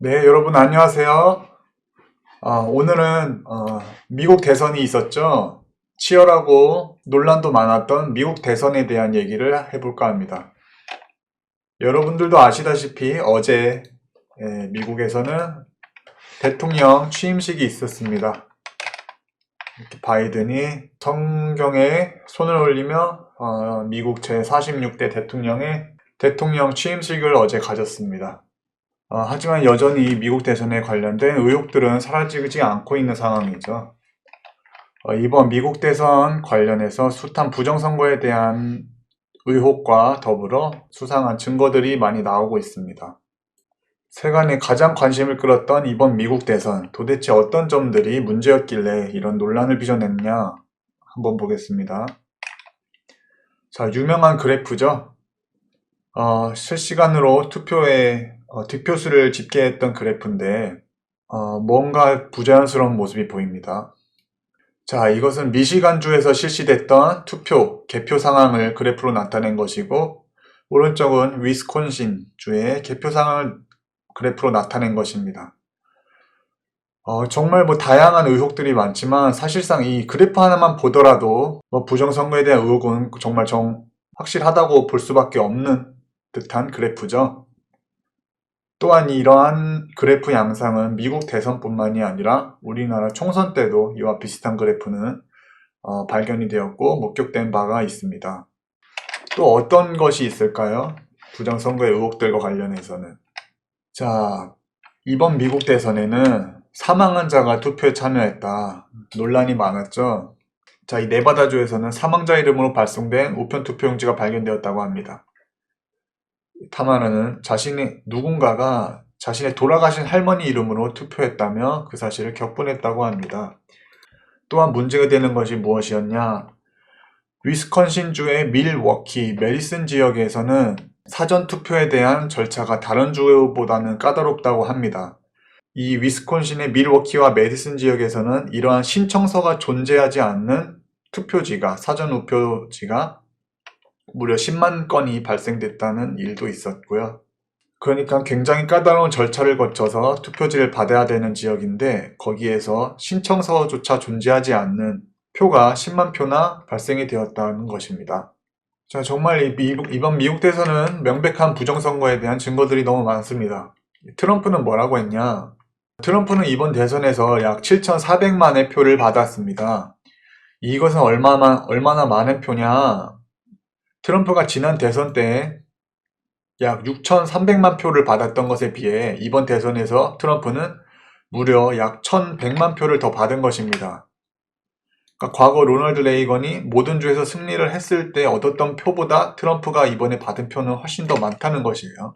네, 여러분 안녕하세요. 오늘은 미국 대선이 있었죠. 치열하고 논란도 많았던 미국 대선에 대한 얘기를 해볼까 합니다. 여러분들도 아시다시피 어제 미국에서는 대통령 취임식이 있었습니다. 이렇게 바이든이 성경에 손을 올리며 미국 제46대 대통령의 대통령 취임식을 어제 가졌습니다. 하지만 여전히 미국 대선에 관련된 의혹들은 사라지지 않고 있는 상황이죠. 이번 미국 대선 관련해서 숱한 부정선거에 대한 의혹과 더불어 수상한 증거들이 많이 나오고 있습니다. 세간에 가장 관심을 끌었던 이번 미국 대선, 도대체 어떤 점들이 문제였길래 이런 논란을 빚어냈냐 한번 보겠습니다. 자, 유명한 그래프죠. 실시간으로 득표수를 집계했던 그래프인데 뭔가 부자연스러운 모습이 보입니다. 자, 이것은 미시간주에서 실시됐던 개표 상황을 그래프로 나타낸 것이고, 오른쪽은 위스콘신주의 개표 상황을 그래프로 나타낸 것입니다. 정말 다양한 의혹들이 많지만 사실상 이 그래프 하나만 보더라도 부정선거에 대한 의혹은 정말 확실하다고 볼 수밖에 없는 듯한 그래프죠. 또한 이러한 그래프 양상은 미국 대선뿐만이 아니라 우리나라 총선 때도 이와 비슷한 그래프는 발견이 되었고 목격된 바가 있습니다. 또 어떤 것이 있을까요? 부정선거의 의혹들과 관련해서는. 자, 이번 미국 대선에는 사망한 자가 투표에 참여했다. 논란이 많았죠. 자, 이 네바다주에서는 사망자 이름으로 발송된 우편 투표용지가 발견되었다고 합니다. 타마라는 누군가가 자신의 돌아가신 할머니 이름으로 투표했다며 그 사실을 격분했다고 합니다. 또한 문제가 되는 것이 무엇이었냐? 위스콘신주의 밀워키, 메디슨 지역에서는 사전 투표에 대한 절차가 다른 주보다는 까다롭다고 합니다. 이 위스콘신의 밀워키와 메디슨 지역에서는 이러한 신청서가 존재하지 않는 사전 우표지가 무려 10만 건이 발생됐다는 일도 있었고요. 그러니까 굉장히 까다로운 절차를 거쳐서 투표지를 받아야 되는 지역인데 거기에서 신청서조차 존재하지 않는 표가 10만 표나 발생이 되었다는 것입니다. 자, 정말 이번 미국 대선은 명백한 부정선거에 대한 증거들이 너무 많습니다. 트럼프는 뭐라고 했냐? 트럼프는 이번 대선에서 약 7,400만의 표를 받았습니다. 이것은 얼마나 많은 표냐? 트럼프가 지난 대선 때 약 6,300만 표를 받았던 것에 비해 이번 대선에서 트럼프는 무려 약 1,100만 표를 더 받은 것입니다. 그러니까 과거 로널드 레이건이 모든 주에서 승리를 했을 때 얻었던 표보다 트럼프가 이번에 받은 표는 훨씬 더 많다는 것이에요.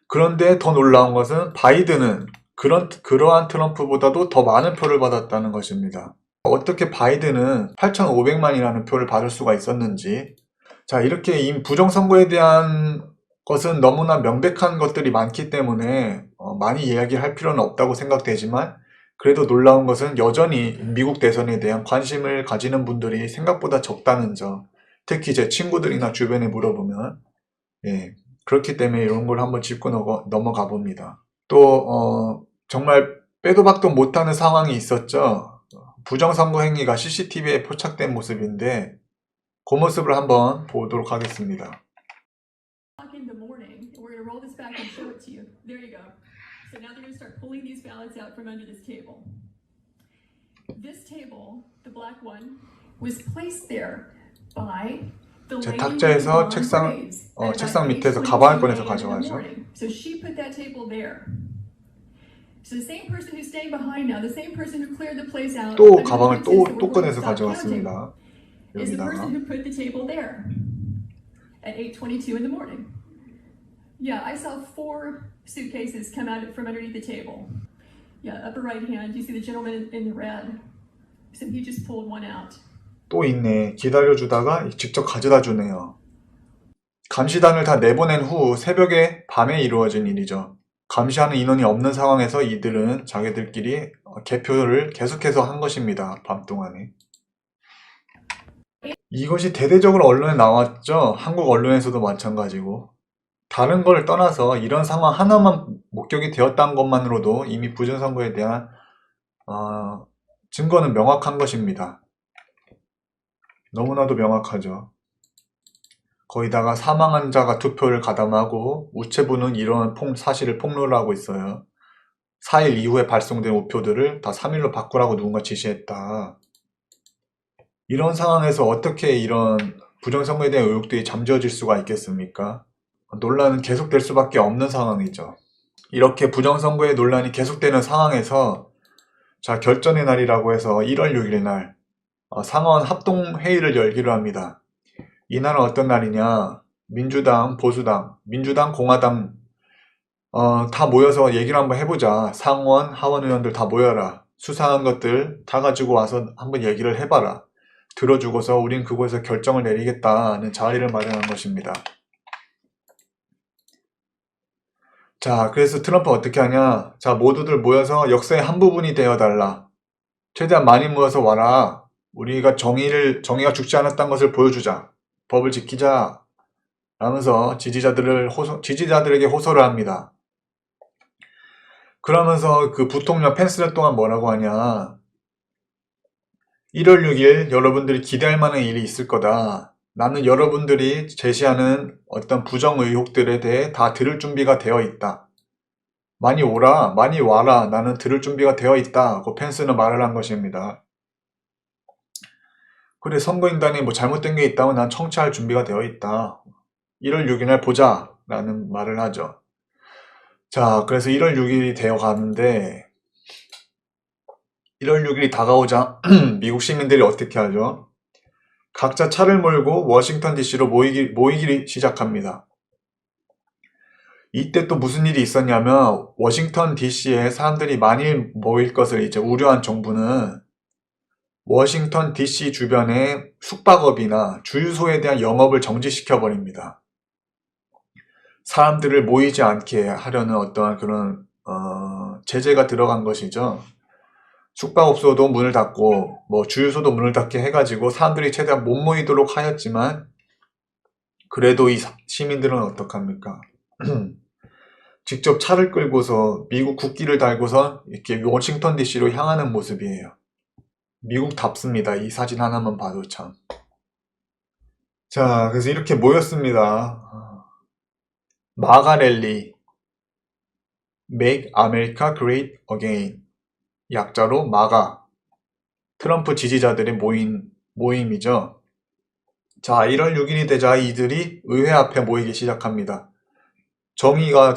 그런데 더 놀라운 것은 바이든은 그러한 트럼프보다도 더 많은 표를 받았다는 것입니다. 어떻게 바이든은 8,500만이라는 표를 받을 수가 있었는지. 자, 이렇게 이 부정선거에 대한 것은 너무나 명백한 것들이 많기 때문에 많이 이야기할 필요는 없다고 생각되지만 그래도 놀라운 것은 여전히 미국 대선에 대한 관심을 가지는 분들이 생각보다 적다는 점. 특히 제 친구들이나 주변에 물어보면 그렇기 때문에 이런 걸 한번 짚고 넘어가 봅니다. 또 정말 빼도 박도 못하는 상황이 있었죠. 부정선거 행위가 CCTV에 포착된 모습인데 그 모습을 한번 보도록 하겠습니다. In the morning, we're going to roll this back and show it to you. There you go. So now they're going to start pulling these ballots out from under this table. This table, the black one, was placed there by the 제 lady 탁자에서 on 책상 Graves at 책상 about 밑에서 8:22 가방을 꺼내서 a.m. in the 가져가죠. morning. So she put that table there. So the same person who's staying behind now, the same person who cleared the place out. 또 가방을 또 꺼내서 가져갔습니다. Is the person 여기다가. who put the table there at 8:22 in the morning. Yeah, I saw 4 suitcases come out from underneath the table. Yeah, upper right hand, you see the gentleman in the red. So he just pulled one out. 또 있네. 기다려주다가 직접 가져다 주네요. 감시단을 다 내보낸 후 밤에 이루어진 일이죠. 감시하는 인원이 없는 상황에서 이들은 자기들끼리 개표를 계속해서 한 것입니다. 밤 동안에. 이것이 대대적으로 언론에 나왔죠. 한국 언론에서도 마찬가지고. 다른 걸 떠나서 이런 상황 하나만 목격이 되었다는 것만으로도 이미 부정선거에 대한 증거는 명확한 것입니다. 너무나도 명확하죠. 거기다가 사망한 자가 투표를 가담하고 우체부는 이런 사실을 폭로를 하고 있어요. 4일 이후에 발송된 우표들을 다 3일로 바꾸라고 누군가 지시했다. 이런 상황에서 어떻게 이런 부정선거에 대한 의혹들이 잠재워질 수가 있겠습니까? 논란은 계속될 수밖에 없는 상황이죠. 이렇게 부정선거의 논란이 계속되는 상황에서 자, 결전의 날이라고 해서 1월 6일 날 상원 합동회의를 열기로 합니다. 이날은 어떤 날이냐? 민주당, 보수당, 민주당, 공화당 다 모여서 얘기를 한번 해보자. 상원, 하원 의원들 다 모여라. 수상한 것들 다 가지고 와서 한번 얘기를 해봐라. 들어주고서 우린 그곳에서 결정을 내리겠다는 자리를 마련한 것입니다. 자, 그래서 트럼프가 어떻게 하냐? 자, 모두들 모여서 역사의 한 부분이 되어달라. 최대한 많이 모여서 와라. 우리가 정의가 죽지 않았다는 것을 보여주자. 법을 지키자. 라면서 지지자들에게 호소를 합니다. 그러면서 그 부통령 펜스는 또한 뭐라고 하냐. 1월 6일 여러분들이 기대할 만한 일이 있을 거다. 나는 여러분들이 제시하는 어떤 부정 의혹들에 대해 다 들을 준비가 되어 있다. 많이 오라, 많이 와라. 나는 들을 준비가 되어 있다. 고 펜스는 말을 한 것입니다. 그래, 선거인단이 뭐 잘못된 게 있다면 난 청취할 준비가 되어 있다. 1월 6일 날 보자. 라는 말을 하죠. 자, 그래서 1월 6일이 되어 가는데 1월 6일이 다가오자 미국 시민들이 어떻게 하죠? 각자 차를 몰고 워싱턴 DC로 모이기 시작합니다. 이때 또 무슨 일이 있었냐면 워싱턴 DC에 사람들이 많이 모일 것을 이제 우려한 정부는 워싱턴 DC 주변의 숙박업이나 주유소에 대한 영업을 정지시켜 버립니다. 사람들을 모이지 않게 하려는 어떠한 그런 제재가 들어간 것이죠. 숙박업소도 문을 닫고 뭐 주유소도 문을 닫게 해가지고 사람들이 최대한 못 모이도록 하였지만 그래도 이 시민들은 어떡합니까? 직접 차를 끌고서 미국 국기를 달고서 이렇게 워싱턴 DC로 향하는 모습이에요. 미국답습니다. 이 사진 하나만 봐도 참. 자, 그래서 이렇게 모였습니다. 마가 랠리, Make America Great Again, 약자로 마가, 트럼프 지지자들의 모임이죠. 자, 1월 6일이 되자 이들이 의회 앞에 모이기 시작합니다. 정의가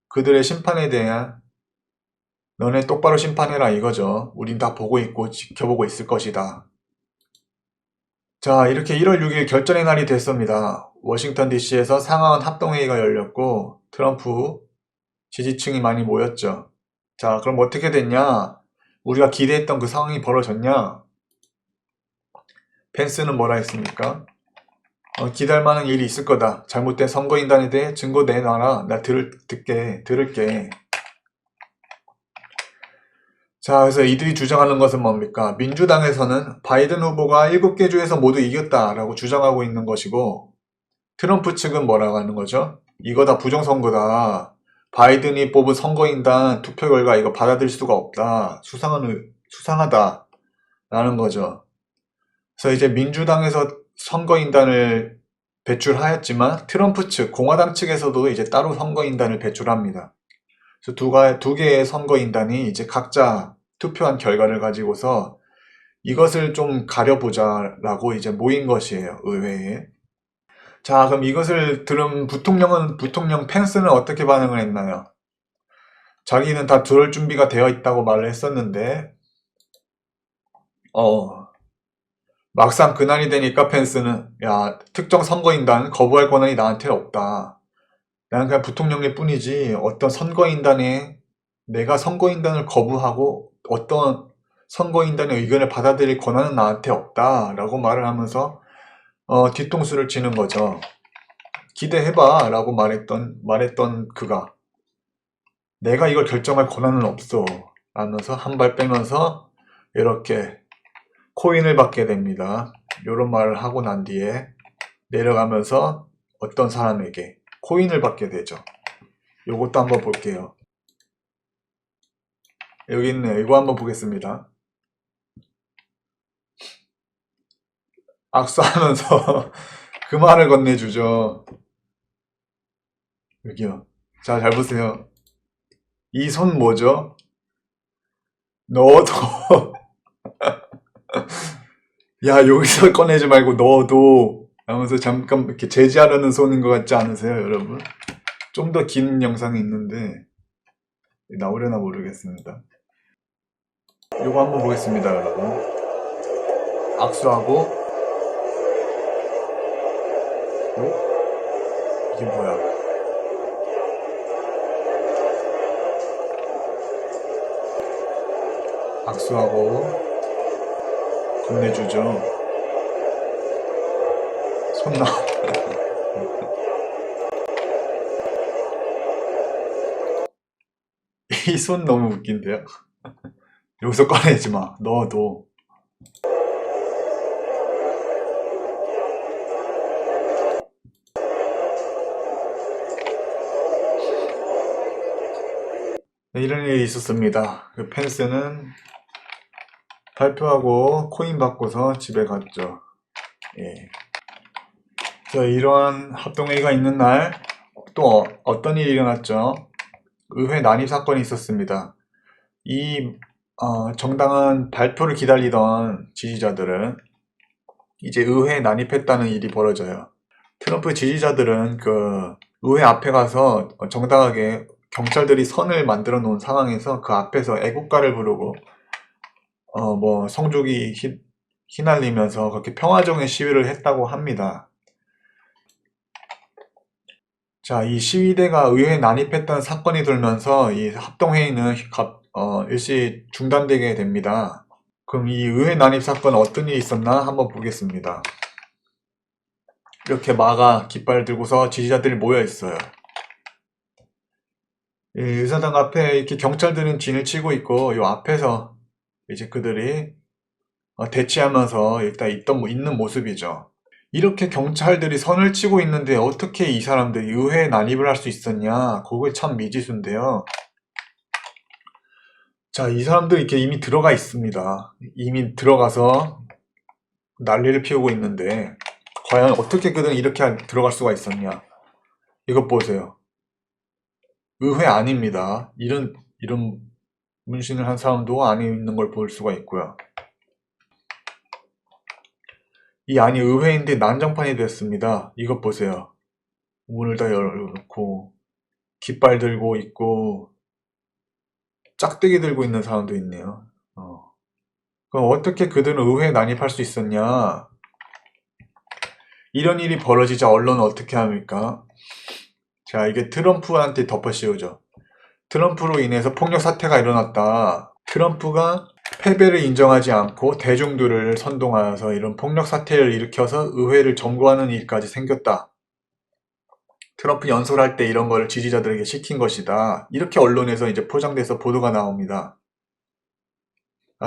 그들의 심판에 대한 너네 똑바로 심판해라 이거죠. 우린 다 보고 있고 지켜보고 있을 것이다. 자, 이렇게 1월 6일 결전의 날이 됐습니다. 워싱턴 DC에서 상하원 합동회의가 열렸고 트럼프 지지층이 많이 모였죠. 자, 그럼 어떻게 됐냐? 우리가 기대했던 그 상황이 벌어졌냐? 펜스는 뭐라 했습니까? 기대할 만한 일이 있을 거다. 잘못된 선거인단에 대해 증거 내놔라. 나 들을게. 자, 그래서 이들이 주장하는 것은 뭡니까? 민주당에서는 바이든 후보가 7개 주에서 모두 이겼다라고 주장하고 있는 것이고 트럼프 측은 뭐라고 하는 거죠? 이거 다 부정선거다. 바이든이 뽑은 선거인단 투표 결과 이거 받아들일 수가 없다. 수상하다. 라는 거죠. 그래서 이제 민주당에서 선거인단을 배출하였지만 트럼프 측, 공화당 측에서도 이제 따로 선거인단을 배출합니다. 그래서 두 개의 선거인단이 이제 각자 투표한 결과를 가지고서 이것을 좀 가려보자라고 이제 모인 것이에요, 의회에. 자, 그럼 이것을 들은 부통령 펜스는 어떻게 반응을 했나요? 자기는 다 들을 준비가 되어 있다고 말을 했었는데, 막상 그날이 되니까 펜스는, 야, 특정 선거인단 거부할 권한이 나한테 없다. 나는 그냥 부통령일 뿐이지, 어떤 선거인단에 내가 선거인단을 거부하고 어떤 선거인단의 의견을 받아들일 권한은 나한테 없다. 라고 말을 하면서, 뒤통수를 치는 거죠. 기대해봐. 라고 말했던 그가. 내가 이걸 결정할 권한은 없어. 라면서 한 발 빼면서 이렇게 코인을 받게 됩니다. 이런 말을 하고 난 뒤에 내려가면서 어떤 사람에게 코인을 받게 되죠. 요것도 한번 볼게요. 여기 있네요. 이거 한번 보겠습니다. 악수하면서 그 말을 건네주죠. 여기요. 자, 잘 보세요. 이 손 뭐죠? 너도 야, 여기서 꺼내지 말고 너도 하면서 잠깐 이렇게 제지하려는 손인 것 같지 않으세요, 여러분? 좀 더 긴 영상이 있는데 나오려나 모르겠습니다. 이거 한번 보겠습니다, 여러분. 악수하고 이게 뭐야? 악수하고 건네주죠. 손 나. 이 손 너무 웃긴데요? 여기서 꺼내지 마. 너도. 네, 이런 일이 있었습니다. 그 펜스는 발표하고 코인 받고서 집에 갔죠. 예. 자, 이러한 합동회의가 있는 날 또 어떤 일이 일어났죠? 의회 난입 사건이 있었습니다. 이 정당한 발표를 기다리던 지지자들은 이제 의회에 난입했다는 일이 벌어져요. 트럼프 지지자들은 그 의회 앞에 가서 정당하게 경찰들이 선을 만들어 놓은 상황에서 그 앞에서 애국가를 부르고 뭐 성조기 휘날리면서 그렇게 평화적인 시위를 했다고 합니다. 자, 이 시위대가 의회에 난입했다는 사건이 돌면서 이 합동회의는 일시 중단되게 됩니다. 그럼 이 의회 난입 사건 어떤 일이 있었나 한번 보겠습니다. 이렇게 마가 깃발 들고서 지지자들이 모여 있어요. 이 의사당 앞에 이렇게 경찰들은 진을 치고 있고 요 앞에서 이제 그들이 대치하면서 일단 있는 모습이죠. 이렇게 경찰들이 선을 치고 있는데 어떻게 이 사람들이 의회에 난입을 할 수 있었냐? 그게 참 미지수인데요. 자, 이 사람들이 이렇게 이미 들어가 있습니다. 이미 들어가서 난리를 피우고 있는데 과연 어떻게 그들은 이렇게 들어갈 수가 있었냐? 이것 보세요. 의회 안입니다. 이런 문신을 한 사람도 안에 있는 걸 볼 수가 있고요. 이 안이 의회인데 난장판이 됐습니다. 이것 보세요. 문을 다 열어놓고 깃발 들고 있고 짝대기 들고 있는 사람도 있네요. 그럼 어떻게 그들은 의회에 난입할 수 있었냐? 이런 일이 벌어지자 언론은 어떻게 합니까? 자, 이게 트럼프한테 덮어씌우죠. 트럼프로 인해서 폭력 사태가 일어났다. 트럼프가 패배를 인정하지 않고 대중들을 선동하여서 이런 폭력 사태를 일으켜서 의회를 점거하는 일까지 생겼다. 트럼프 연설할 때 이런 거를 지지자들에게 시킨 것이다. 이렇게 언론에서 이제 포장돼서 보도가 나옵니다.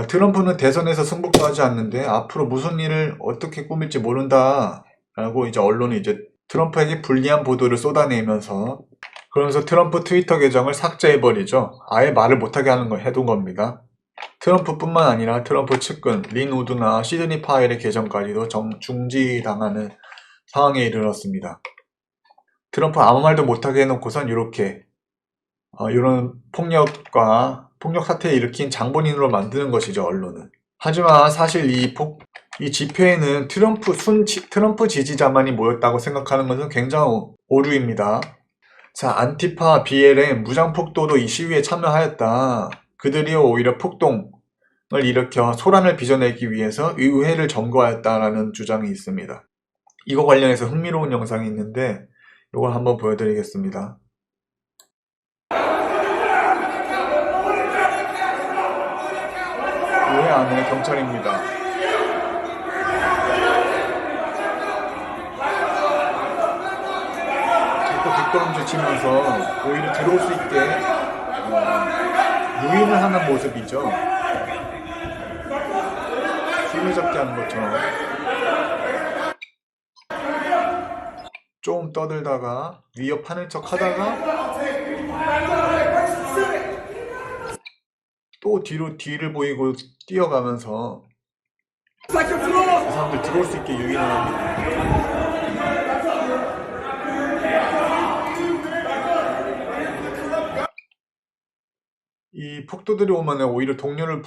트럼프는 대선에서 승복도 하지 않는데 앞으로 무슨 일을 어떻게 꾸밀지 모른다. 라고 이제 언론이 이제 트럼프에게 불리한 보도를 쏟아내면서 그러면서 트럼프 트위터 계정을 삭제해버리죠. 아예 말을 못하게 하는 걸 해둔 겁니다. 트럼프뿐만 아니라 트럼프 측근 린 우드나 시드니 파웰의 계정까지도 중지당하는 상황에 이르렀습니다. 트럼프 아무 말도 못하게 해놓고선 이렇게 이런 폭력 사태를 일으킨 장본인으로 만드는 것이죠, 언론은. 하지만 사실 이 집회에는 트럼프 지지자만이 모였다고 생각하는 것은 굉장히 오류입니다. 자, 안티파, BLM, 무장폭도도 이 시위에 참여하였다. 그들이 오히려 폭동을 일으켜 소란을 빚어내기 위해서 의회를 점거하였다라는 주장이 있습니다. 이거 관련해서 흥미로운 영상이 있는데 이걸 한번 보여드리겠습니다. 의회 안에 경찰입니다. 뒷걸음질 치면서 오히려 들어올 수 있게 유인을 하는 모습이죠. 술래잡기 하는 것처럼. 좀 떠들다가 위협하는 척 하다가 또 뒤를 보이고 뛰어가면서 그 사람들 들어올 수 있게 유인을 합니다. 이 폭도들이 오면 오히려 동료를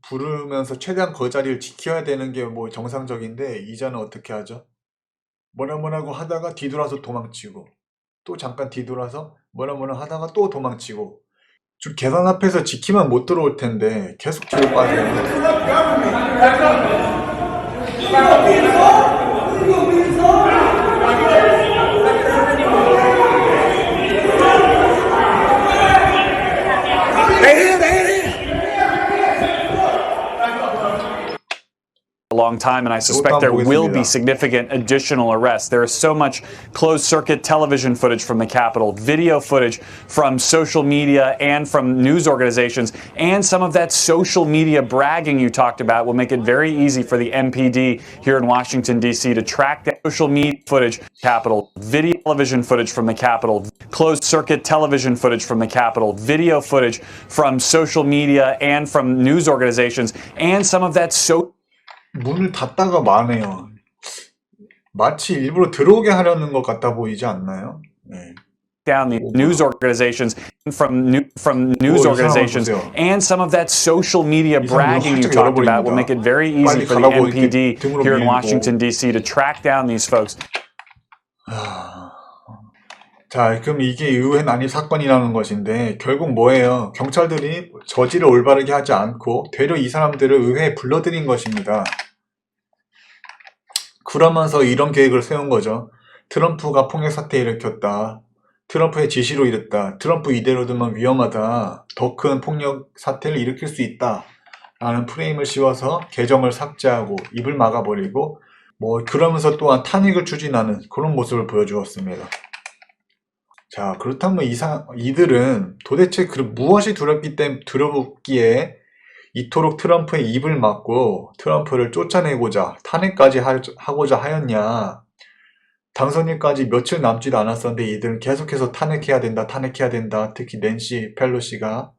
부르면서 최대한 그 자리를 지켜야 되는 게 뭐 정상적인데 이자는 어떻게 하죠? 뭐라고 하다가 뒤돌아서 도망치고 또 잠깐 뒤돌아서 뭐라 하다가 또 도망치고 좀 계단 앞에서 지키면 못 들어올 텐데 계속 뒤로 빠져요. A long time, and I suspect there will be significant additional arrests. There is so much closed-circuit television footage from the Capitol, video footage from social media and from news organizations, and some of that social media bragging you talked about will make it very easy for the MPD here in Washington, D.C. to track that social media footage, Capitol, video television footage from the Capitol, closed-circuit television footage from the Capitol, video footage from social media and from news organizations, and some of that 문을 닫다가 마네요. 마치 일부러 들어오게 하려는 것 같아 보이지 않나요? 네. Down the news organizations from news organizations and some of that social media bragging you talked about will make it very easy for the MPD here in Washington D.C. to track down these folks. 자, 그럼 이게 의회 난입 사건이라는 것인데 결국 뭐예요? 경찰들이 저지를 올바르게 하지 않고 되려 이 사람들을 의회에 불러들인 것입니다. 그러면서 이런 계획을 세운 거죠. 트럼프가 폭력 사태 일으켰다. 트럼프의 지시로 이랬다. 트럼프 이대로 두면 위험하다. 더 큰 폭력 사태를 일으킬 수 있다. 라는 프레임을 씌워서 계정을 삭제하고 입을 막아버리고 그러면서 또한 탄핵을 추진하는 그런 모습을 보여주었습니다. 자, 그렇다면 이들은 도대체 무엇이 두렵기에 이토록 트럼프의 입을 막고 트럼프를 쫓아내고자 탄핵까지 하고자 하였냐. 당선일까지 며칠 남지도 않았었는데 이들은 계속해서 탄핵해야 된다. 특히 낸시 펠로시가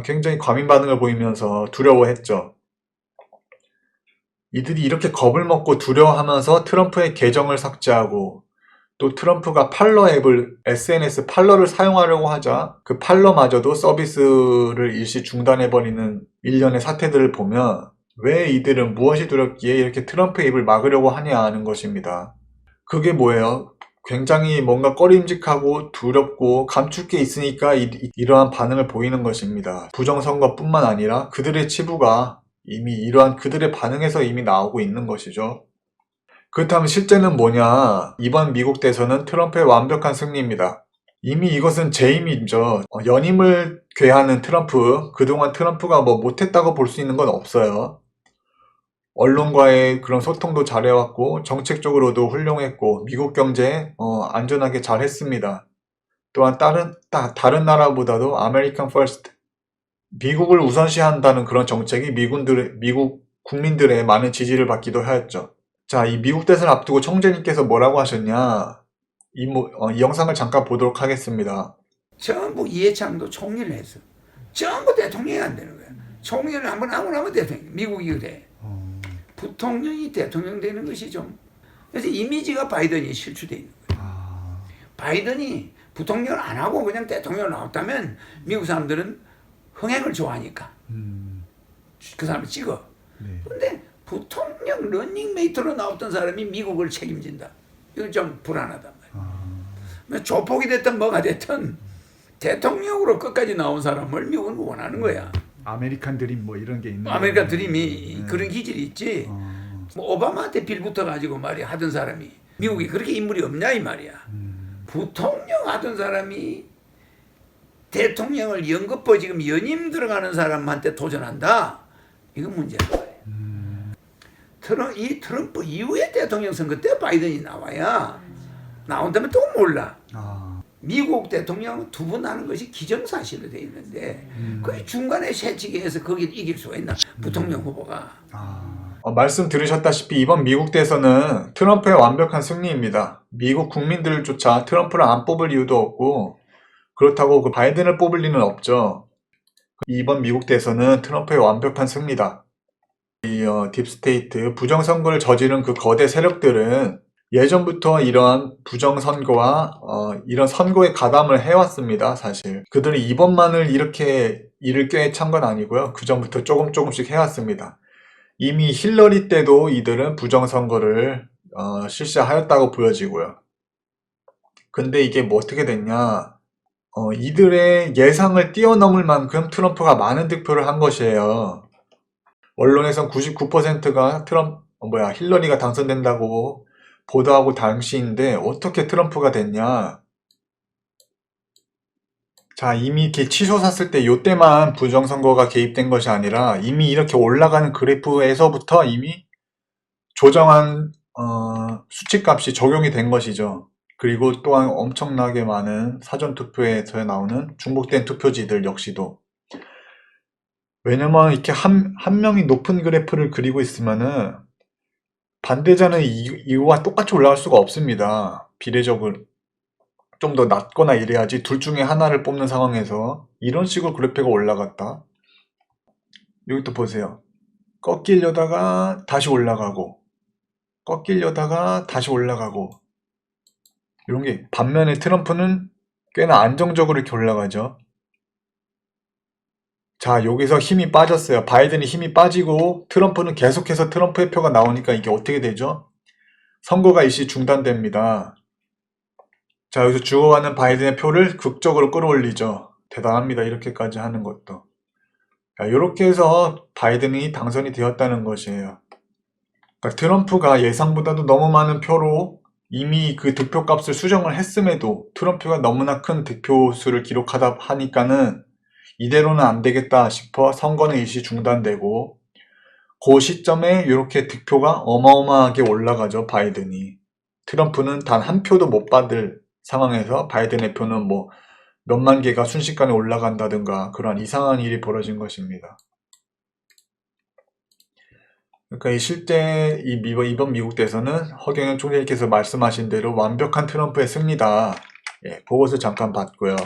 굉장히 과민 반응을 보이면서 두려워했죠. 이들이 이렇게 겁을 먹고 두려워하면서 트럼프의 계정을 삭제하고 또 트럼프가 팔러 앱을 SNS 팔러를 사용하려고 하자 그 팔러마저도 서비스를 일시 중단해버리는 일련의 사태들을 보면 왜 이들은 무엇이 두렵기에 이렇게 트럼프의 입을 막으려고 하냐 하는 것입니다. 그게 뭐예요? 굉장히 뭔가 꺼림직하고 두렵고 감출 게 있으니까 이러한 반응을 보이는 것입니다. 부정선거뿐만 아니라 그들의 치부가 이미 이러한 그들의 반응에서 이미 나오고 있는 것이죠. 그렇다면 실제는 뭐냐? 이번 미국 대선은 트럼프의 완벽한 승리입니다. 이미 이것은 재임이죠. 연임을 괴하는 트럼프, 그동안 트럼프가 못했다고 볼 수 있는 건 없어요. 언론과의 그런 소통도 잘해왔고 정책적으로도 훌륭했고 미국 경제에 안전하게 잘했습니다. 또한 다른 나라보다도 아메리칸 퍼스트, 미국을 우선시한다는 그런 정책이 미국 국민들의 많은 지지를 받기도 하였죠. 자, 이 미국 대선을 앞두고 총재님께서 뭐라고 하셨냐? 이 영상을 잠깐 보도록 하겠습니다. 전부 이해창도 총리를 했어. 전부 대통령이 안 되는 거야. 총리를 한번 하고 나면 대통령. 미국이 그래. 부통령이 대통령 되는 것이 좀. 그래서 이미지가 바이든이 실추돼 있는 거야. 바이든이 부통령을 안 하고 그냥 대통령을 나왔다면 미국 사람들은 흥행을 좋아하니까 그 사람을 찍어. 그런데 부통령 러닝메이트로 나왔던 사람이 미국을 책임진다. 이건 좀 불안하단 말이야. 조폭이 됐든 뭐가 됐든 대통령으로 끝까지 나온 사람을 미국은 원하는 거야. 아메리칸 드림 이런 게 있는 아메리칸 드림이 그런 기질이 있지. 오바마한테 빌붙어 가지고 말이야 하던 사람이 미국이 그렇게 인물이 없냐 이 말이야. 부통령 하던 사람이 대통령을 연급보 지금 연임 들어가는 사람한테 도전한다. 이건 문제야. 이 트럼프 이후에 대통령 선거 때 바이든이 나온다면 또 몰라. 미국 대통령 두 번 하는 것이 기정사실로 돼 있는데 그 중간에 새치기해서 거기를 이길 수가 있나? 부통령 후보가. 말씀 들으셨다시피 이번 미국 대선은 트럼프의 완벽한 승리입니다. 미국 국민들조차 트럼프를 안 뽑을 이유도 없고 그렇다고 그 바이든을 뽑을 리는 없죠. 이번 미국 대선은 트럼프의 완벽한 승리다. 이 딥스테이트 부정선거를 저지른 그 거대 세력들은 예전부터 이러한 부정선거와 이런 선거에 가담을 해왔습니다. 사실 그들은 이번만을 이렇게 일을 꿰찬 건 아니고요. 그 전부터 조금씩 해왔습니다. 이미 힐러리 때도 이들은 부정선거를 실시하였다고 보여지고요. 근데 이게 뭐 어떻게 됐냐, 이들의 예상을 뛰어넘을 만큼 트럼프가 많은 득표를 한 것이에요. 언론에선 99%가 힐러리가 당선된다고 보도하고 당시인데 어떻게 트럼프가 됐냐. 자, 이미 이렇게 치솟았을 때 요때만 부정선거가 개입된 것이 아니라 이미 이렇게 올라가는 그래프에서부터 이미 조정한 수치값이 적용이 된 것이죠. 그리고 또한 엄청나게 많은 사전투표에서 나오는 중복된 투표지들 역시도. 왜냐면 이렇게 한 명이 높은 그래프를 그리고 있으면은 반대자는 이거와 똑같이 올라갈 수가 없습니다. 비례적으로 좀 더 낮거나 이래야지. 둘 중에 하나를 뽑는 상황에서 이런 식으로 그래프가 올라갔다. 여기 또 보세요. 꺾이려다가 다시 올라가고 꺾이려다가 다시 올라가고 이런 게, 반면에 트럼프는 꽤나 안정적으로 이렇게 올라가죠. 자, 여기서 힘이 빠졌어요. 바이든이 힘이 빠지고 트럼프는 계속해서 트럼프의 표가 나오니까 이게 어떻게 되죠? 선거가 일시 중단됩니다. 자, 여기서 죽어가는 바이든의 표를 극적으로 끌어올리죠. 대단합니다. 이렇게까지 하는 것도. 자, 이렇게 해서 바이든이 당선이 되었다는 것이에요. 그러니까 트럼프가 예상보다도 너무 많은 표로 이미 그 득표값을 수정을 했음에도 트럼프가 너무나 큰 득표수를 기록하다 하니까는 이대로는 안 되겠다 싶어 선거는 일시 중단되고, 그 시점에 이렇게 득표가 어마어마하게 올라가죠. 바이든이. 트럼프는 단 한 표도 못 받을 상황에서 바이든의 표는 뭐 몇만 개가 순식간에 올라간다든가 그런 이상한 일이 벌어진 것입니다. 그러니까 실제 이번 미국 대선은 허경영 총재님께서 말씀하신 대로 완벽한 트럼프의 승리다. 예, 그것을 잠깐 봤고요.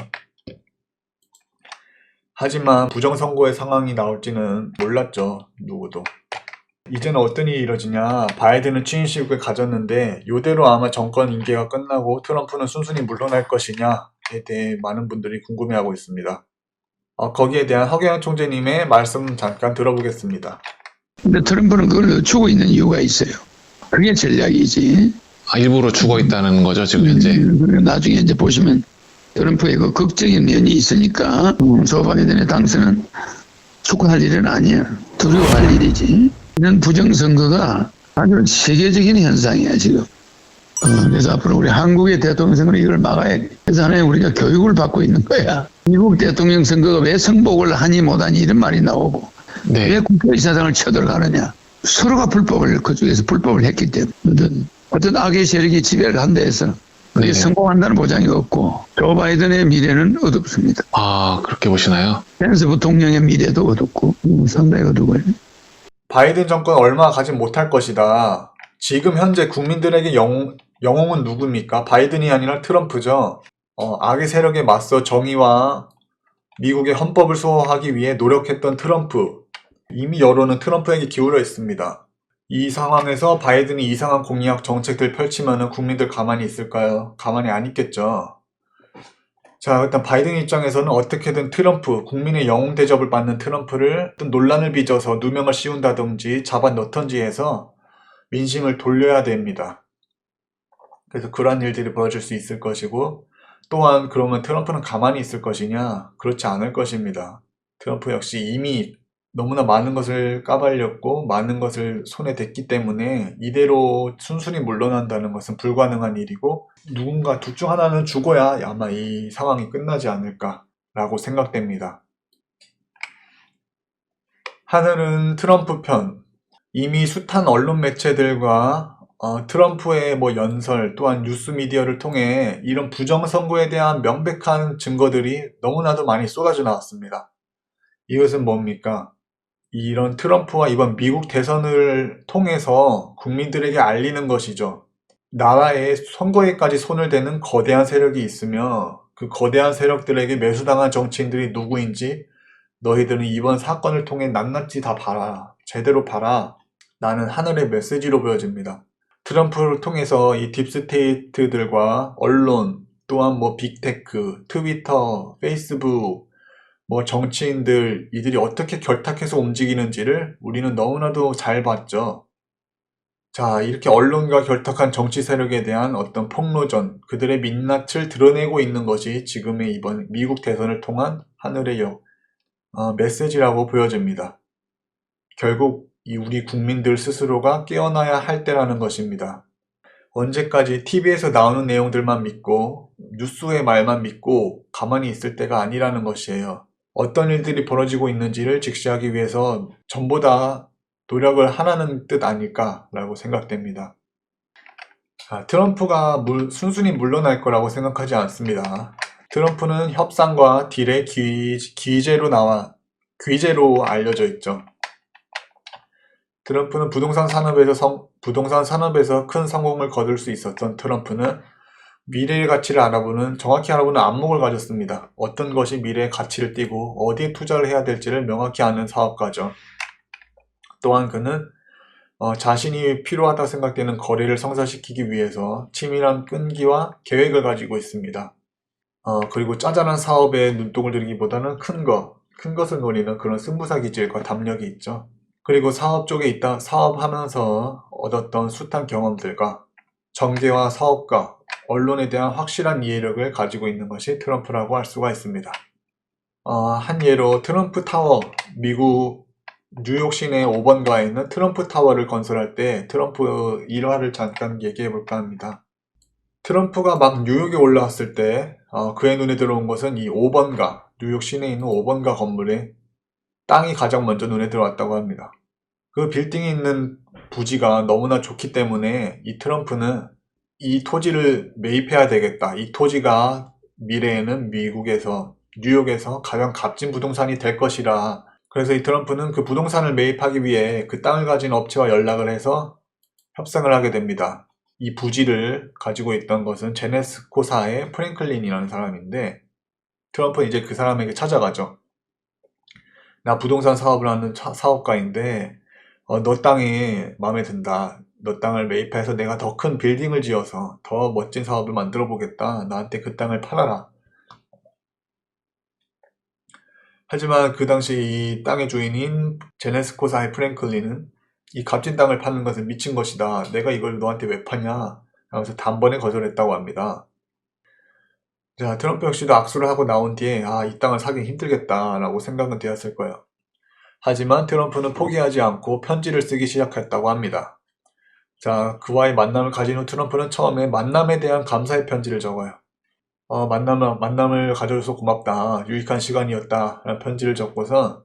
하지만 부정선거의 상황이 나올지는 몰랐죠. 누구도. 이제는 어떤 일이 이뤄지냐, 바이든은 취임식을 가졌는데 이대로 아마 정권 임기가 끝나고 트럼프는 순순히 물러날 것이냐에 대해 많은 분들이 궁금해하고 있습니다. 거기에 대한 허경영 총재님의 말씀 잠깐 들어보겠습니다. 근데 트럼프는 그걸 늦추고 있는 이유가 있어요. 그게 전략이지. 일부러 죽어 있다는 거죠, 지금 현재. 그리고 나중에 이제 보시면 트럼프의 그 극적인 면이 있으니까 조 바이든의 당선은 축구할 일은 아니야. 두려워할 일이지. 이런 부정선거가 아주 세계적인 현상이야, 지금. 그래서 앞으로 우리 한국의 대통령 선거는 이걸 막아야 돼. 그래서 하나의 우리가 교육을 받고 있는 거야. 미국 대통령 선거가 왜 승복을 하니 못하니 이런 말이 나오고, 네. 왜 국회의사당을 쳐들어가느냐. 서로가 그쪽에서 불법을 했기 때문에 어떤 악의 세력이 지배를 한다 해서 그게 성공한다는 보장이 없고, 조 바이든의 미래는 어둡습니다. 아, 그렇게 보시나요? 펜스 부통령의 미래도 어둡고 상당히 어두워요. 바이든 정권 얼마 가지 못할 것이다. 지금 현재 국민들에게 영웅은 누굽니까? 바이든이 아니라 트럼프죠. 악의 세력에 맞서 정의와 미국의 헌법을 수호하기 위해 노력했던 트럼프. 이미 여론은 트럼프에게 기울어 있습니다. 이 상황에서 바이든이 이상한 공약 정책들 펼치면은 국민들 가만히 있을까요? 가만히 안 있겠죠. 자, 일단 바이든 입장에서는 어떻게든 트럼프, 국민의 영웅 대접을 받는 트럼프를 어떤 논란을 빚어서 누명을 씌운다든지 잡아 넣던지 해서 민심을 돌려야 됩니다. 그래서 그러한 일들이 벌어질 수 있을 것이고, 또한 그러면 트럼프는 가만히 있을 것이냐? 그렇지 않을 것입니다. 트럼프 역시 이미 너무나 많은 것을 까발렸고 많은 것을 손에 댔기 때문에 이대로 순순히 물러난다는 것은 불가능한 일이고, 누군가 둘 중 하나는 죽어야 아마 이 상황이 끝나지 않을까라고 생각됩니다. 하늘은 트럼프 편. 이미 숱한 언론 매체들과 트럼프의 연설, 또한 뉴스 미디어를 통해 이런 부정선거에 대한 명백한 증거들이 너무나도 많이 쏟아져 나왔습니다. 이것은 뭡니까? 이런 트럼프와 이번 미국 대선을 통해서 국민들에게 알리는 것이죠. 나라의 선거에까지 손을 대는 거대한 세력이 있으며 그 거대한 세력들에게 매수당한 정치인들이 누구인지 너희들은 이번 사건을 통해 낱낱이 다 봐라. 제대로 봐라. 라는 하늘의 메시지로 보여집니다. 트럼프를 통해서 이 딥스테이트들과 언론, 또한 뭐 빅테크, 트위터, 페이스북, 뭐 정치인들 이들이 어떻게 결탁해서 움직이는지를 우리는 너무나도 잘 봤죠. 자, 이렇게 언론과 결탁한 정치 세력에 대한 어떤 폭로전, 그들의 민낯을 드러내고 있는 것이 지금의 이번 미국 대선을 통한 하늘의 메시지라고 보여집니다. 결국 이 우리 국민들 스스로가 깨어나야 할 때라는 것입니다. 언제까지 TV에서 나오는 내용들만 믿고 뉴스의 말만 믿고 가만히 있을 때가 아니라는 것이에요. 어떤 일들이 벌어지고 있는지를 직시하기 위해서 전부 다 노력을 하라는 뜻 아닐까라고 생각됩니다. 트럼프가 순순히 물러날 거라고 생각하지 않습니다. 트럼프는 협상과 딜의 귀재로 알려져 있죠. 트럼프는 부동산 산업에서 큰 성공을 거둘 수 있었던 트럼프는 미래의 가치를 정확히 알아보는 안목을 가졌습니다. 어떤 것이 미래의 가치를 띠고 어디에 투자를 해야 될지를 명확히 아는 사업가죠. 또한 그는 자신이 필요하다고 생각되는 거래를 성사시키기 위해서 치밀한 끈기와 계획을 가지고 있습니다. 그리고 짜잘한 사업에 눈독을 들이기보다는 큰 것을 노리는 그런 승부사 기질과 담력이 있죠. 그리고 사업 쪽에 사업하면서 얻었던 숱한 경험들과 정계와 사업가, 언론에 대한 확실한 이해력을 가지고 있는 것이 트럼프라고 할 수가 있습니다. 한 예로 트럼프 타워, 미국 뉴욕 시내 5번가에 있는 트럼프 타워를 건설할 때 트럼프 일화를 잠깐 얘기해 볼까 합니다. 트럼프가 막 뉴욕에 올라왔을 때 그의 눈에 들어온 것은 이 5번가, 뉴욕 시내에 있는 5번가 건물에 땅이 가장 먼저 눈에 들어왔다고 합니다. 그 빌딩이 있는 부지가 너무나 좋기 때문에 이 트럼프는 이 토지를 매입해야 되겠다. 이 토지가 미래에는 뉴욕에서 가장 값진 부동산이 될 것이라. 그래서 이 트럼프는 그 부동산을 매입하기 위해 그 땅을 가진 업체와 연락을 해서 협상을 하게 됩니다. 이 부지를 가지고 있던 것은 제네스코사의 프랭클린이라는 사람인데 트럼프는 이제 그 사람에게 찾아가죠. 나 부동산 사업을 하는 사업가인데 너 땅이 마음에 든다. 너 땅을 매입해서 내가 더 큰 빌딩을 지어서 더 멋진 사업을 만들어 보겠다. 나한테 그 땅을 팔아라. 하지만 그 당시 이 땅의 주인인 제네스코사의 프랭클린은 이 값진 땅을 파는 것은 미친 것이다. 내가 이걸 너한테 왜 파냐? 하면서 단번에 거절했다고 합니다. 자, 트럼프 역시도 악수를 하고 나온 뒤에 이 땅을 사기 힘들겠다라고 생각은 되었을 거예요. 하지만 트럼프는 포기하지 않고 편지를 쓰기 시작했다고 합니다. 자, 그와의 만남을 가진 후 트럼프는 처음에 만남에 대한 감사의 편지를 적어요. 만남을 가져줘서 고맙다. 유익한 시간이었다. 라는 편지를 적고서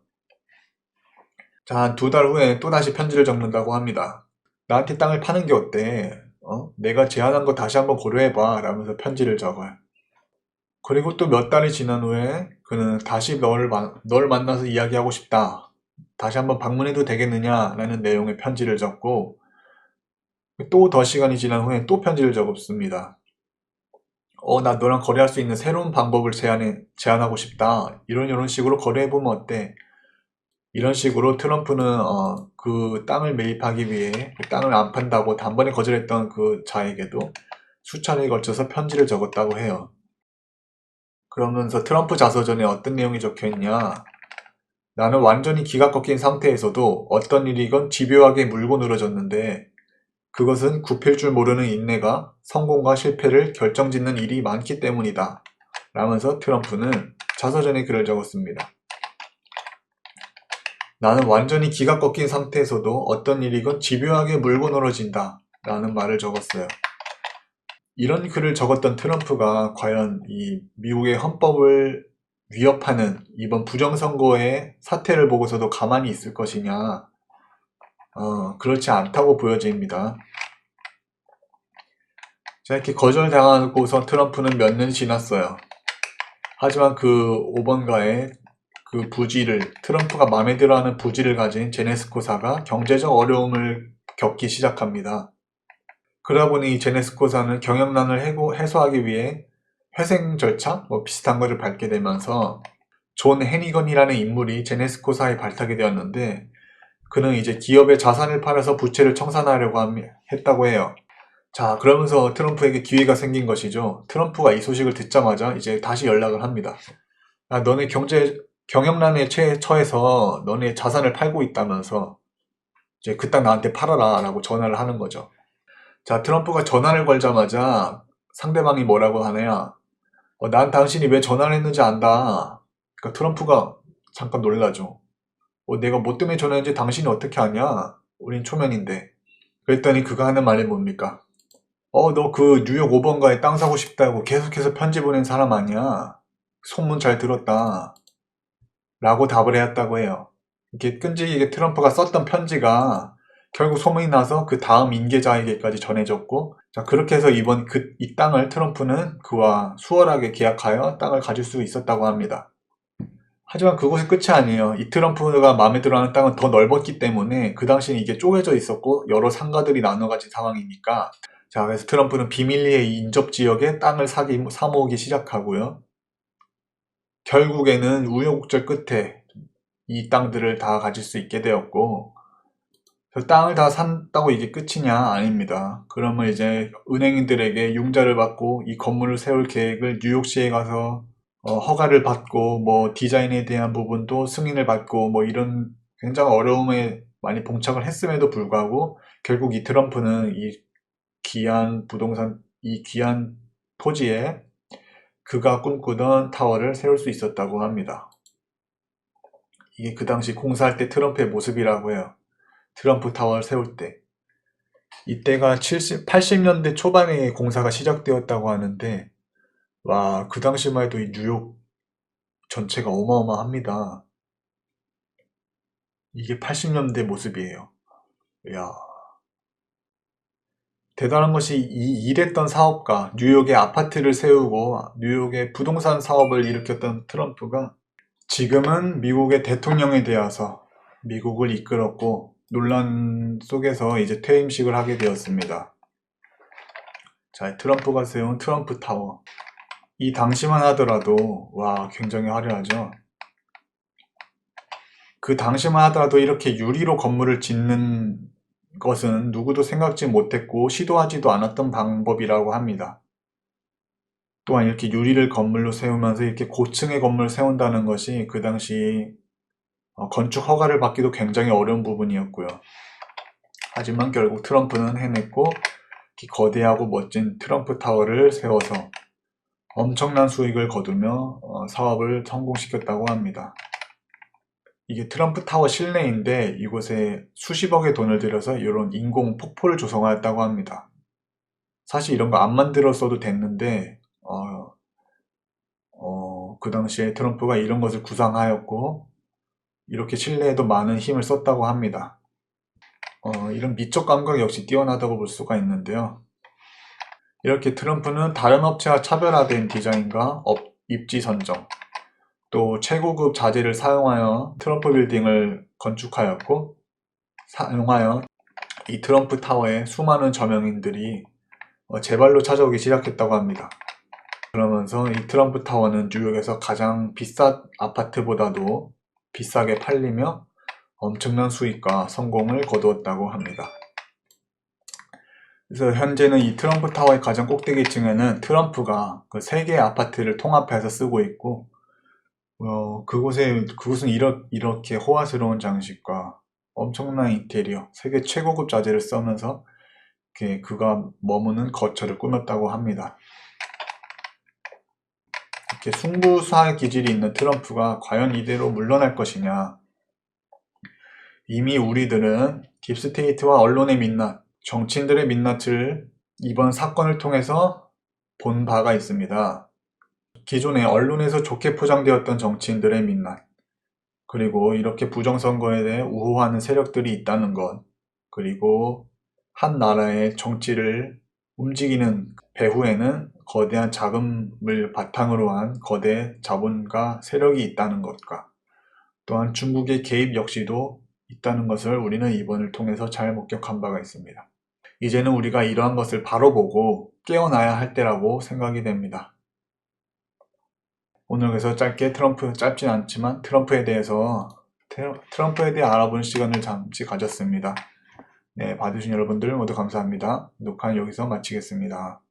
자, 한 2달 후에 또다시 편지를 적는다고 합니다. 나한테 땅을 파는 게 어때? 내가 제안한 거 다시 한번 고려해봐. 라면서 편지를 적어요. 그리고 또 몇 달이 지난 후에 그는 다시 널 만나서 이야기하고 싶다. 다시 한번 방문해도 되겠느냐? 라는 내용의 편지를 적고 또 더 시간이 지난 후에 또 편지를 적었습니다. 나 너랑 거래할 수 있는 새로운 방법을 제안하고 싶다. 이런 식으로 거래해보면 어때? 이런 식으로 트럼프는 그 땅을 매입하기 위해 그 땅을 안 판다고 단번에 거절했던 그 자에게도 수차례에 걸쳐서 편지를 적었다고 해요. 그러면서 트럼프 자서전에 어떤 내용이 적혀있냐? 나는 완전히 기가 꺾인 상태에서도 어떤 일이건 집요하게 물고 늘어졌는데 그것은 굽힐 줄 모르는 인내가 성공과 실패를 결정짓는 일이 많기 때문이다. 라면서 트럼프는 자서전에 글을 적었습니다. 나는 완전히 기가 꺾인 상태에서도 어떤 일이건 집요하게 물고 늘어진다. 라는 말을 적었어요. 이런 글을 적었던 트럼프가 과연 이 미국의 헌법을 위협하는 이번 부정선거의 사태를 보고서도 가만히 있을 것이냐? 그렇지 않다고 보여집니다. 자, 이렇게 거절당하고서 트럼프는 몇 년이 지났어요. 하지만 그 5번가의 그 부지를, 트럼프가 마음에 들어하는 부지를 가진 제네스코사가 경제적 어려움을 겪기 시작합니다. 그러다 보니 이 제네스코사는 경영난을 해소하기 위해 회생 절차 뭐 비슷한 것을 밟게 되면서 존 해니건이라는 인물이 제네스코사에 발탁이 되었는데, 그는 이제 기업의 자산을 팔아서 부채를 청산하려고 했다고 해요. 자, 그러면서 트럼프에게 기회가 생긴 것이죠. 트럼프가 이 소식을 듣자마자 이제 다시 연락을 합니다. 아, 너네 경영난에 처해서 너네 자산을 팔고 있다면서 이제 그 땅 나한테 팔아라 라고 전화를 하는 거죠. 자, 트럼프가 전화를 걸자마자 상대방이 뭐라고 하냐. 난 당신이 왜 전화를 했는지 안다. 그러니까 트럼프가 잠깐 놀라죠. 내가 뭐 때문에 전화했는지 당신이 어떻게 아냐? 우린 초면인데. 그랬더니 그가 하는 말이 뭡니까? 너 그 뉴욕 5번가에 땅 사고 싶다고 계속해서 편지 보낸 사람 아니야? 소문 잘 들었다. 라고 답을 해왔다고 해요. 이게 끈질기게 트럼프가 썼던 편지가 결국 소문이 나서 그 다음 임계자에게까지 전해졌고, 자, 그렇게 해서 이 땅을 트럼프는 그와 수월하게 계약하여 땅을 가질 수 있었다고 합니다. 하지만 그것이 끝이 아니에요. 이 트럼프가 마음에 들어하는 땅은 더 넓었기 때문에 그 당시는 이게 쪼개져 있었고 여러 상가들이 나눠 가진 상황이니까, 자, 그래서 트럼프는 비밀리에 인접 지역에 땅을 사모으기 시작하고요. 결국에는 우여곡절 끝에 이 땅들을 다 가질 수 있게 되었고, 땅을 다 산다고 이게 끝이냐? 아닙니다. 그러면 이제 은행인들에게 융자를 받고 이 건물을 세울 계획을 뉴욕시에 가서 허가를 받고, 뭐 디자인에 대한 부분도 승인을 받고, 뭐 이런 굉장히 어려움에 많이 봉착을 했음에도 불구하고 결국 이 트럼프는 이 귀한 토지에 그가 꿈꾸던 타워를 세울 수 있었다고 합니다. 이게 그 당시 공사할 때 트럼프의 모습이라고 해요. 트럼프 타워를 세울 때. 이때가 80년대 초반에 공사가 시작되었다고 하는데, 와, 그 당시만 해도 이 뉴욕 전체가 어마어마합니다. 이게 80년대 모습이에요. 이야. 대단한 것이 이 일했던 사업가, 뉴욕에 아파트를 세우고 뉴욕의 부동산 사업을 일으켰던 트럼프가 지금은 미국의 대통령이 되어서 미국을 이끌었고 논란 속에서 이제 퇴임식을 하게 되었습니다. 자, 트럼프가 세운 트럼프 타워. 이 당시만 하더라도 와, 굉장히 화려하죠. 그 당시만 하더라도 이렇게 유리로 건물을 짓는 것은 누구도 생각지 못했고 시도하지도 않았던 방법이라고 합니다. 또한 이렇게 유리를 건물로 세우면서 이렇게 고층의 건물을 세운다는 것이 그 당시 건축 허가를 받기도 굉장히 어려운 부분이었고요. 하지만 결국 트럼프는 해냈고 거대하고 멋진 트럼프 타워를 세워서 엄청난 수익을 거두며 사업을 성공시켰다고 합니다. 이게 트럼프 타워 실내인데 이곳에 수십억의 돈을 들여서 이런 인공 폭포를 조성하였다고 합니다. 사실 이런 거 안 만들었어도 됐는데 그 당시에 트럼프가 이런 것을 구상하였고 이렇게 실내에도 많은 힘을 썼다고 합니다. 이런 미적 감각 역시 뛰어나다고 볼 수가 있는데요. 이렇게 트럼프는 다른 업체와 차별화된 디자인과 입지 선정, 또 최고급 자재를 사용하여 트럼프 빌딩을 건축하였고, 사용하여 이 트럼프 타워에 수많은 저명인들이 제발로 찾아오기 시작했다고 합니다. 그러면서 이 트럼프 타워는 뉴욕에서 가장 비싼 아파트보다도 비싸게 팔리며 엄청난 수익과 성공을 거두었다고 합니다. 그래서 현재는 이 트럼프 타워의 가장 꼭대기층에는 트럼프가 그 3개의 아파트를 통합해서 쓰고 있고, 그곳은 이렇게 호화스러운 장식과 엄청난 인테리어, 세계 최고급 자재를 쓰면서 그가 머무는 거처를 꾸몄다고 합니다. 이렇게 승부수할 기질이 있는 트럼프가 과연 이대로 물러날 것이냐. 이미 우리들은 딥스테이트와 언론의 민낯, 정치인들의 민낯을 이번 사건을 통해서 본 바가 있습니다. 기존에 언론에서 좋게 포장되었던 정치인들의 민낯, 그리고 이렇게 부정선거에 대해 우호하는 세력들이 있다는 것, 그리고 한 나라의 정치를 움직이는 배후에는 거대한 자금을 바탕으로 한 거대 자본가 세력이 있다는 것과 또한 중국의 개입 역시도 있다는 것을 우리는 이번을 통해서 잘 목격한 바가 있습니다. 이제는 우리가 이러한 것을 바로 보고 깨어나야 할 때라고 생각이 됩니다. 오늘 그래서 짧진 않지만 트럼프에 대해 알아보는 시간을 잠시 가졌습니다. 네, 봐주신 여러분들 모두 감사합니다. 녹화는 여기서 마치겠습니다.